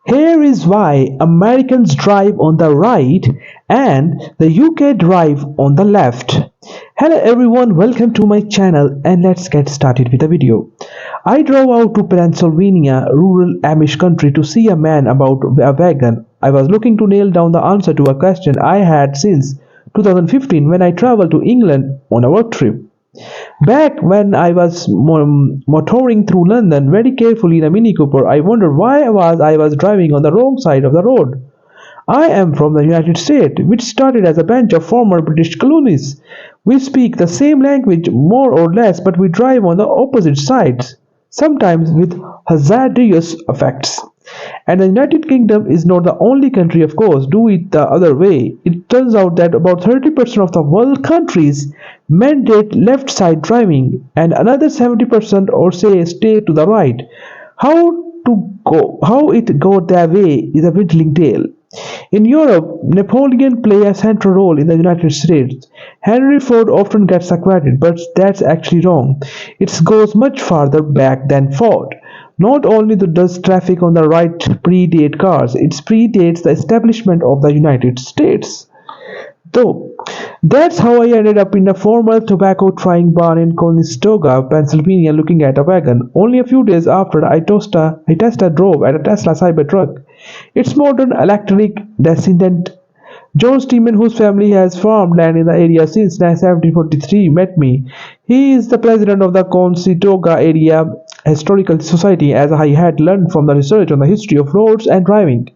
Here is why Americans drive on the right and the UK drive on the left. Hello everyone, welcome to my channel and let's get started with the video. I drove out to Pennsylvania, rural Amish country to see a man about a wagon. I was looking to nail down the answer to a question I had since 2015 when I traveled to England on a work trip. Back when I was motoring through London very carefully in a Mini Cooper, I wondered why I was driving on the wrong side of the road. I am from the United States, which started as a bunch of former British colonies. We speak the same language more or less, but we drive on the opposite sides, sometimes with hazardous effects. And the United Kingdom is not the only country, of course, do it the other way. It turns out that about 30% of the world countries mandate left side driving and another 70% or say stay to the right. How it got that way is a whittling tale. In Europe, Napoleon played a central role in the United States. Henry Ford often gets acquitted, but that's actually wrong. It goes much farther back than Ford. Not only does traffic on the right predate cars, it predates the establishment of the United States. Though, that's how I ended up in a formal tobacco trying barn in Conestoga, Pennsylvania looking at a wagon. Only a few days after I test drove at a Tesla Cybertruck. Its modern electric descendant John Steeman, whose family has farmed land in the area since 1743, met me. He is the president of the Conestoga Area Historical Society, as I had learned from the research on the history of roads and driving.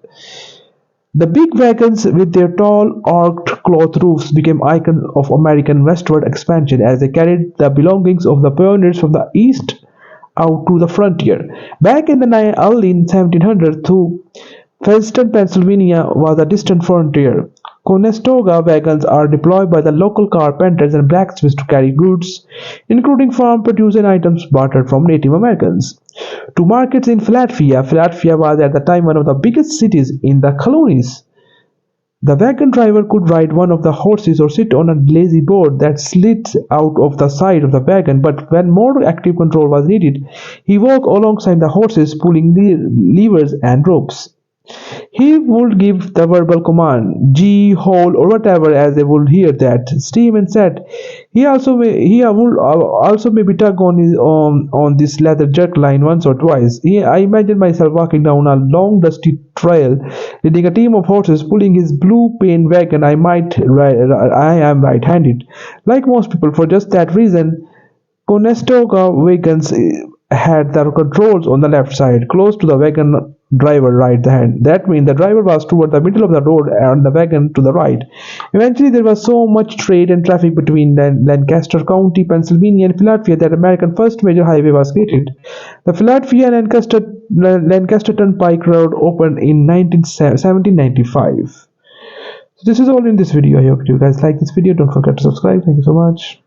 The big wagons with their tall, arched cloth roofs became icons of American westward expansion as they carried the belongings of the pioneers from the east out to the frontier. Back in the early 1700s, too, Princeton, Pennsylvania was a distant frontier. Conestoga wagons are deployed by the local carpenters and blacksmiths to carry goods, including farm-produced items bartered from Native Americans, to markets in Philadelphia. Philadelphia was at the time one of the biggest cities in the colonies. The wagon driver could ride one of the horses or sit on a lazy board that slid out of the side of the wagon, but when more active control was needed, he walked alongside the horses, pulling levers and ropes. He would give the verbal command, "G, hold," or whatever, as they would hear that. Steeman said he would also maybe tug on this leather jerk line once or twice. I imagined myself walking down a long dusty trail, leading a team of horses, pulling his blue paint wagon. I am right-handed, like most people. For just that reason, Conestoga wagons had the controls on the left side, close to the wagon driver right hand. That means the driver was toward the middle of the road and the wagon to the right. Eventually, there was so much trade and traffic between Lancaster County, Pennsylvania, and Philadelphia that America's first major highway was created. The Philadelphia-Lancaster Turnpike Road opened in 1795. So this is all in this video. I hope you guys like this video. Don't forget to subscribe. Thank you so much.